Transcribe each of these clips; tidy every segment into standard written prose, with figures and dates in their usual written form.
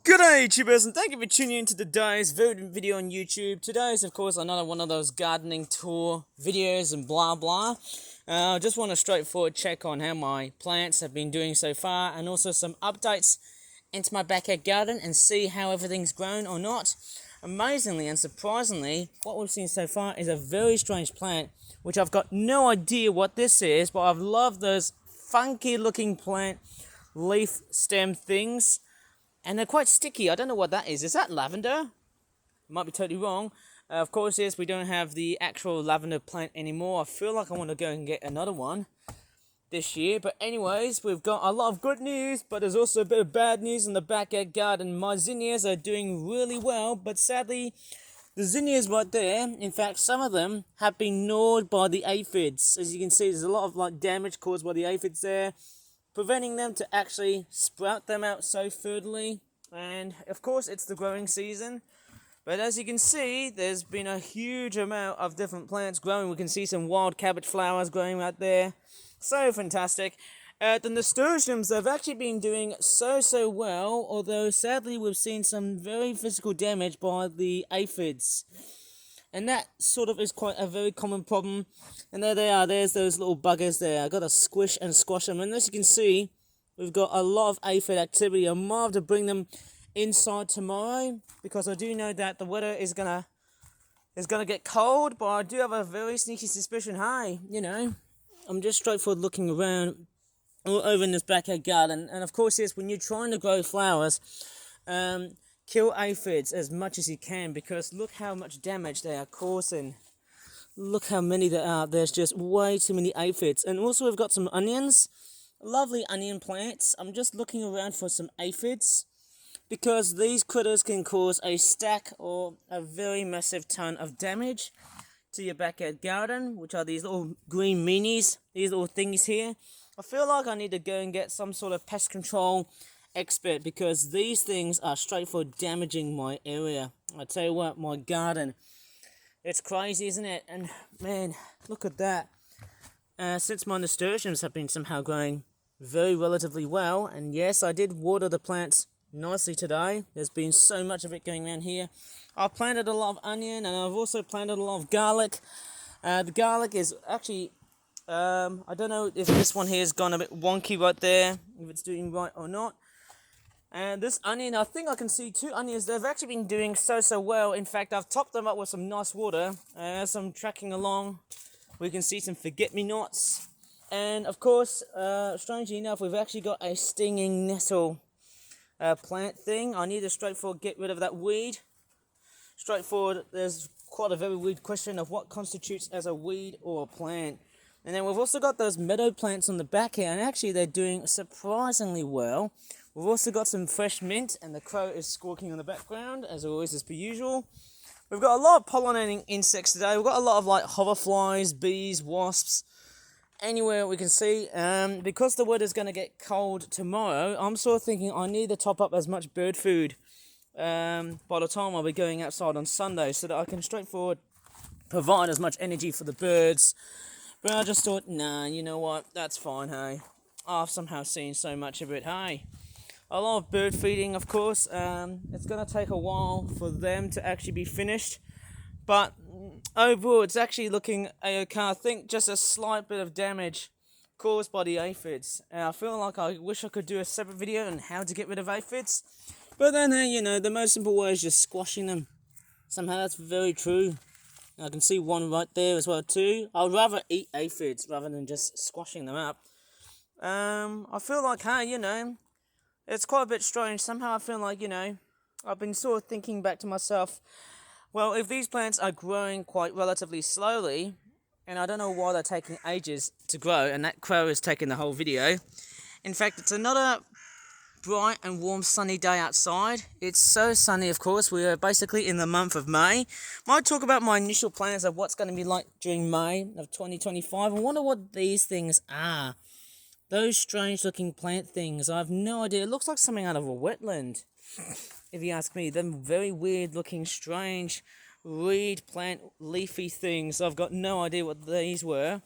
G'day YouTubers, and thank you for tuning in to today's video on YouTube. Today is of course another one of those gardening tour videos and blah blah. I just want a straightforward check on how my plants have been doing so far, and also some updates into my backyard garden and see how everything's grown or not. Amazingly and surprisingly, what we've seen so far is a very strange plant, which I've got no idea what this is, but I've loved those funky looking plant leaf stem things. And they're quite sticky. I don't know what that is. Is that lavender? Might be totally wrong. Of course, yes, we don't have the actual lavender plant anymore. I feel like I want to go and get another one this year. But anyways, we've got a lot of good news, but there's also a bit of bad news in the backyard garden. My zinnias are doing really well, but sadly, the zinnias right there, in fact, some of them have been gnawed by the aphids. As you can see, there's a lot of damage caused by the aphids there, preventing them to actually sprout them out so fertily. And of course it's the growing season, but as you can see, there's been a huge amount of different plants growing. We can see some wild cabbage flowers growing out there, so fantastic. The nasturtiums have actually been doing so well, although sadly we've seen some very physical damage by the aphids. And that sort of is quite a very common problem. And there they are, there's those little buggers there. I've got to squish and squash them. And as you can see, we've got a lot of aphid activity. I might have to bring them inside tomorrow, because I do know that the weather is gonna get cold, but I do have a very sneaky suspicion, hey, I'm just straightforward looking around all over in this backyard garden. And of course, yes, when you're trying to grow flowers, kill aphids as much as you can, because look how much damage they are causing. Look how many there are. There's just way too many aphids. And also we've got some onions. Lovely onion plants. I'm just looking around for some aphids, because these critters can cause a stack or a very massive ton of damage to your backyard garden, which are these little green meanies, these little things here. I feel like I need to go and get some sort of pest control expert, because these things are straightforward damaging my area. I tell you what, my garden, it's crazy, isn't it? And man, look at that. Since my nasturtiums have been somehow growing very relatively well, and yes, I did water the plants nicely today. There's been so much of it going around here. I've planted a lot of onion, and I've also planted a lot of garlic. The garlic is actually, I don't know if this one here has gone a bit wonky right there, if it's doing right or not. And this onion, I think I can see two onions. They've actually been doing so well. In fact, I've topped them up with some nice water. As I'm tracking along, we can see some forget-me-nots. And of course, strangely enough, we've actually got a stinging nettle plant thing. I need to straightforward get rid of that weed. Straightforward, there's quite a very weird question of what constitutes as a weed or a plant. And then we've also got those meadow plants on the back here, and actually they're doing surprisingly well. We've also got some fresh mint, and the crow is squawking in the background, as always, as per usual. We've got a lot of pollinating insects today. We've got a lot of hoverflies, bees, wasps, anywhere we can see. Because the weather's going to get cold tomorrow, I'm sort of thinking I need to top up as much bird food by the time I'll be going outside on Sunday, so that I can straightforward provide as much energy for the birds. But I just thought, nah, you know what, that's fine, hey. I've somehow seen so much of it, hey. A lot of bird feeding, of course. It's going to take a while for them to actually be finished. But overall, it's actually looking okay. I think just a slight bit of damage caused by the aphids. I feel like I wish I could do a separate video on how to get rid of aphids. But then, the most simple way is just squashing them. Somehow that's very true. I can see one right there as well too. I'd rather eat aphids rather than just squashing them up. I feel like, it's quite a bit strange. Somehow I feel like, I've been sort of thinking back to myself, well, if these plants are growing quite relatively slowly, and I don't know why they're taking ages to grow, and that crow is taking the whole video. In fact, it's another bright and warm sunny day outside. It's so sunny, of course. We are basically in the month of May. Might talk about my initial plans of what's going to be like during May of 2025. I wonder what these things are. Those strange looking plant things, I have no idea. It looks like something out of a wetland, if you ask me. Them very weird looking, strange reed plant leafy things. I've got no idea what these were.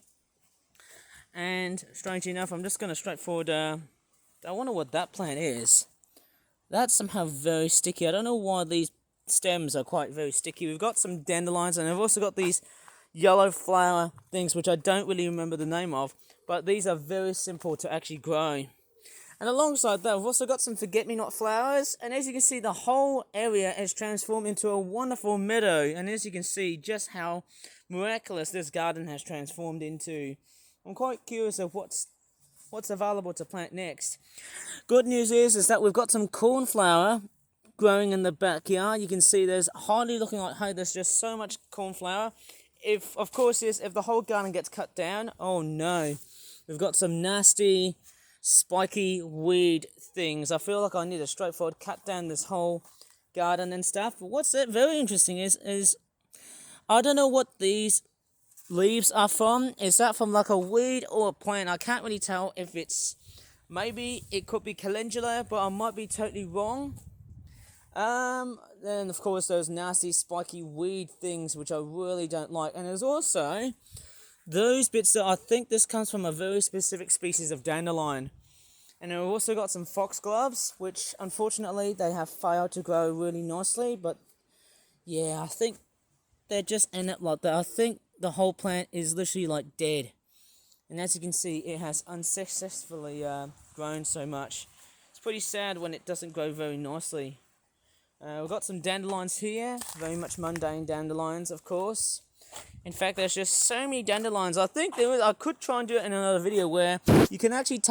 And strangely enough, I'm just going to straightforward, I wonder what that plant is. That's somehow very sticky. I don't know why these stems are quite very sticky. We've got some dandelions, and I've also got these yellow flower things, which I don't really remember the name of, but these are very simple to actually grow. And alongside that, we've also got some forget-me-not flowers, and as you can see, the whole area has transformed into a wonderful meadow, and as you can see, just how miraculous this garden has transformed into. I'm quite curious of what's available to plant next. Good news is that we've got some cornflower growing in the backyard. You can see there's hardly looking like hay. There's just so much cornflower. If the whole garden gets cut down, oh no, we've got some nasty, spiky weed things. I feel like I need a straightforward cut down this whole garden and stuff. But what's very interesting is I don't know what these leaves are from. Is that from like a weed or a plant? I can't really tell if it's, maybe it could be calendula, but I might be totally wrong. Then of course those nasty spiky weed things, which I really don't like. And there's also those bits that I think this comes from a very specific species of dandelion. And we've also got some foxgloves, which unfortunately they have failed to grow really nicely. But yeah, I think they're just in it like that. I think the whole plant is literally like dead. And as you can see, it has unsuccessfully grown so much. It's pretty sad when it doesn't grow very nicely. We've got some dandelions here, very much mundane dandelions, of course. In fact, there's just so many dandelions. I think I could try and do it in another video where you can actually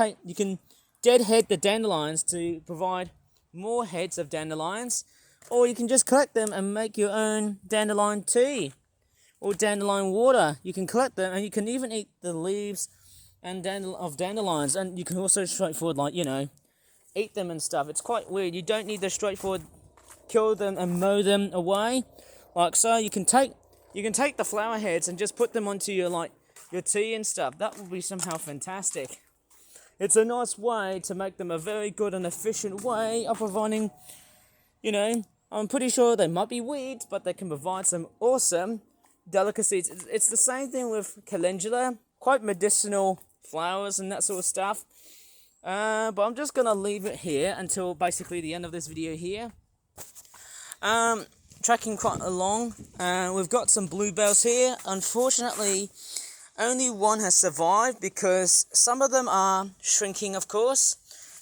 deadhead the dandelions to provide more heads of dandelions, or you can just collect them and make your own dandelion tea or dandelion water. You can collect them, and you can even eat the leaves and of dandelions, and you can also straightforward, like, you know, eat them and stuff. It's quite weird. You don't need the straightforward kill them and mow them away like so. You can take the flower heads and just put them onto your tea and stuff. That would be somehow fantastic. It's a nice way to make them a very good and efficient way of providing, you know, I'm pretty sure they might be weeds, but they can provide some awesome delicacies. It's the same thing with calendula, quite medicinal flowers and that sort of stuff. But I'm just gonna leave it here until basically the end of this video here. Tracking quite along. We've got some bluebells here. Unfortunately, only one has survived because some of them are shrinking, of course.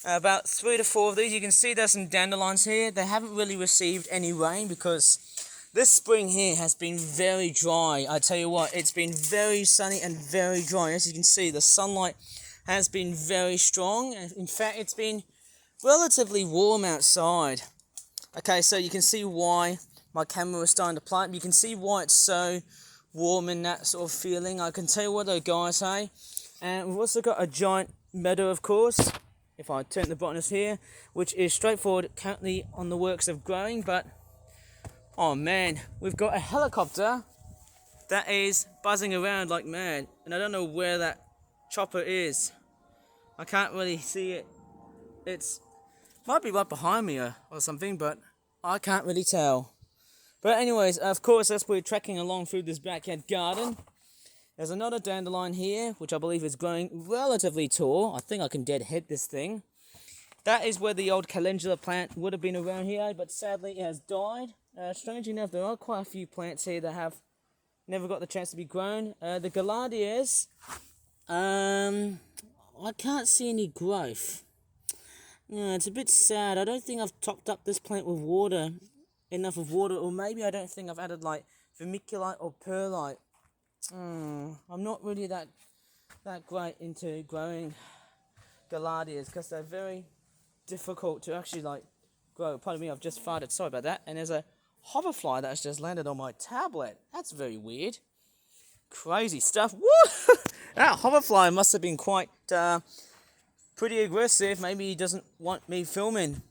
About 3 to 4 of these. You can see there's some dandelions here. They haven't really received any rain because this spring here has been very dry. I tell you what, it's been very sunny and very dry. As you can see, the sunlight has been very strong. In fact, it's been relatively warm outside. Okay, so you can see why my camera was starting to plummet. You can see why it's so warm in that sort of feeling. I can tell you what though, guys, hey? And we've also got a giant meadow, of course, if I turn the brightness here, which is straightforward, currently on the works of growing, but oh man, we've got a helicopter that is buzzing around like mad, and I don't know where that chopper is. I can't really see it. It's might be right behind me or something, but I can't really tell. But anyways, of course, as we're trekking along through this backyard garden, there's another dandelion here, which I believe is growing relatively tall. I think I can deadhead this thing. That is where the old calendula plant would have been around here, but sadly it has died. Strangely enough, there are quite a few plants here that have never got the chance to be grown. The gaillardias, I can't see any growth. Yeah, it's a bit sad. I don't think I've topped up this plant with water, enough of water, or maybe I don't think I've added like vermiculite or perlite. I'm not really that great into growing gaillardias because they're very difficult to actually like grow. Pardon me, I've just farted. Sorry about that. And there's a hoverfly that's just landed on my tablet. That's very weird. Crazy stuff. Woo! That hoverfly must have been quite pretty aggressive. Maybe he doesn't want me filming.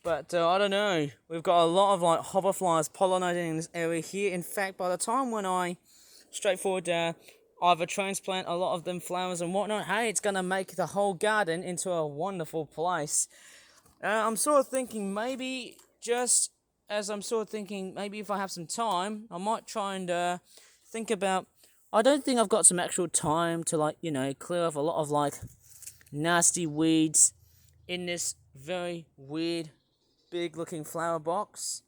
But I don't know. We've got a lot of like hoverflies pollinating in this area here. In fact, by the time when I straightforward either transplant a lot of them flowers and whatnot, hey, it's gonna make the whole garden into a wonderful place. I'm sort of thinking maybe maybe if I have some time, I might try and think about. I don't think I've got some actual time to like, you know, clear off a lot of like nasty weeds in this very weird big looking flower box.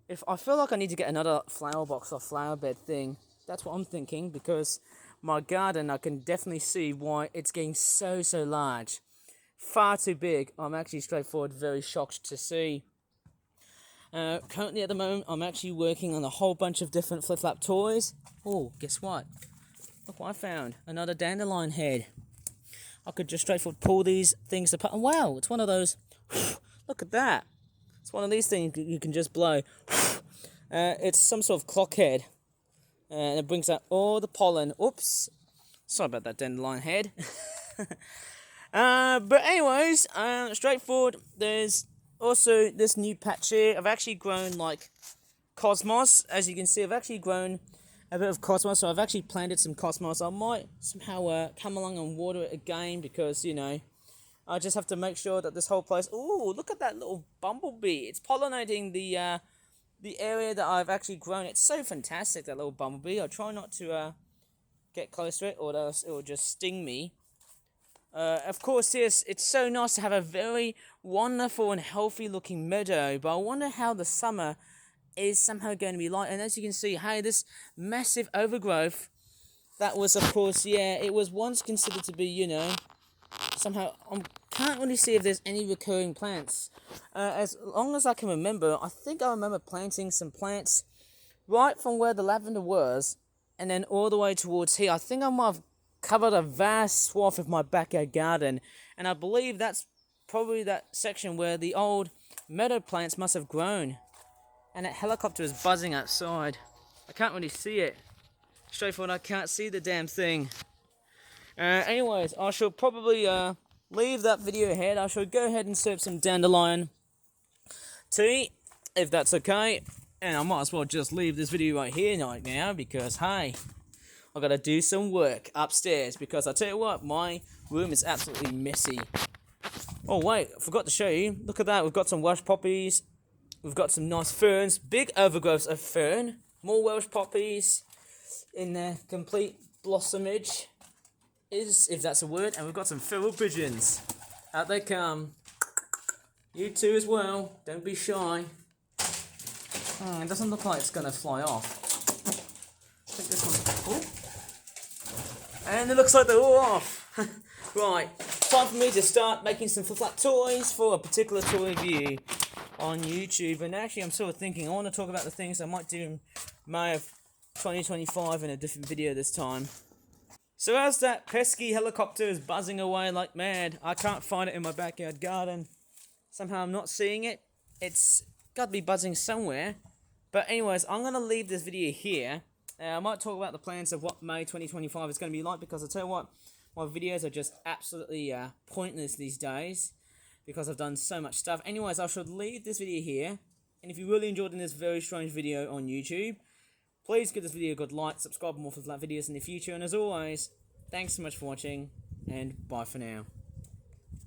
If I feel like I need to get another flower box or flower bed thing, that's what I'm thinking, because my garden, I can definitely see why it's getting so large. Far too big. I'm actually straightforward very shocked to see. Currently at the moment, I'm actually working on a whole bunch of different flip-flap toys. Oh, guess what? Look what I found. Another dandelion head. I could just straightforward pull these things apart. And wow, it's one of those. Look at that. It's one of these things you can just blow. It's some sort of clock head. And it brings out all the pollen. Oops. Sorry about that dandelion head. But anyways, straightforward. There's also this new patch here. I've actually grown like cosmos. As you can see, I've actually grown a bit of cosmos. So I've actually planted some cosmos. I might somehow come along and water it again, because, you know, I just have to make sure that this whole place... Ooh, look at that little bumblebee. It's pollinating the area that I've actually grown. It's so fantastic, that little bumblebee. I'll try not to get close to it, or else it will just sting me. Of course, yes, it's so nice to have a very wonderful and healthy looking meadow, but I wonder how the summer is somehow going to be like. And as you can see, hey, this massive overgrowth, that was, of course, yeah, it was once considered to be, you know, somehow, I can't really see if there's any recurring plants. As long as I can remember, I think I remember planting some plants right from where the lavender was, and then all the way towards here. I think I might have covered a vast swath of my backyard garden, and I believe that's probably that section where the old meadow plants must have grown. And that helicopter is buzzing outside. I can't really see it. Straightforward, I can't see the damn thing. Anyways, I shall probably leave that video ahead. I shall go ahead and serve some dandelion tea, if that's okay. And I might as well just leave this video right here right now, because, hey, I gotta do some work upstairs, because I tell you what, my room is absolutely messy. Oh wait, I forgot to show you. Look at that, we've got some Welsh poppies. We've got some nice ferns, big overgrowths of fern. More Welsh poppies in their complete blossomage, if that's a word. And we've got some feral pigeons. Out they come. You too as well, don't be shy. It doesn't look like it's gonna fly off. I think this one. Oh. And it looks like they're all off. Right, time for me to start making some flip-flap toys for a particular toy review on YouTube. And actually, I'm sort of thinking I want to talk about the things I might do in May of 2025 in a different video this time. So as that pesky helicopter is buzzing away like mad, I can't find it in my backyard garden. Somehow I'm not seeing it. It's got to be buzzing somewhere. But anyways, I'm going to leave this video here. I might talk about the plans of what May 2025 is going to be like, because I tell you what, my videos are just absolutely pointless these days, because I've done so much stuff. Anyways, I should leave this video here. And if you really enjoyed this very strange video on YouTube, please give this video a good like, subscribe for more flip-flap videos in the future. And as always, thanks so much for watching, and bye for now.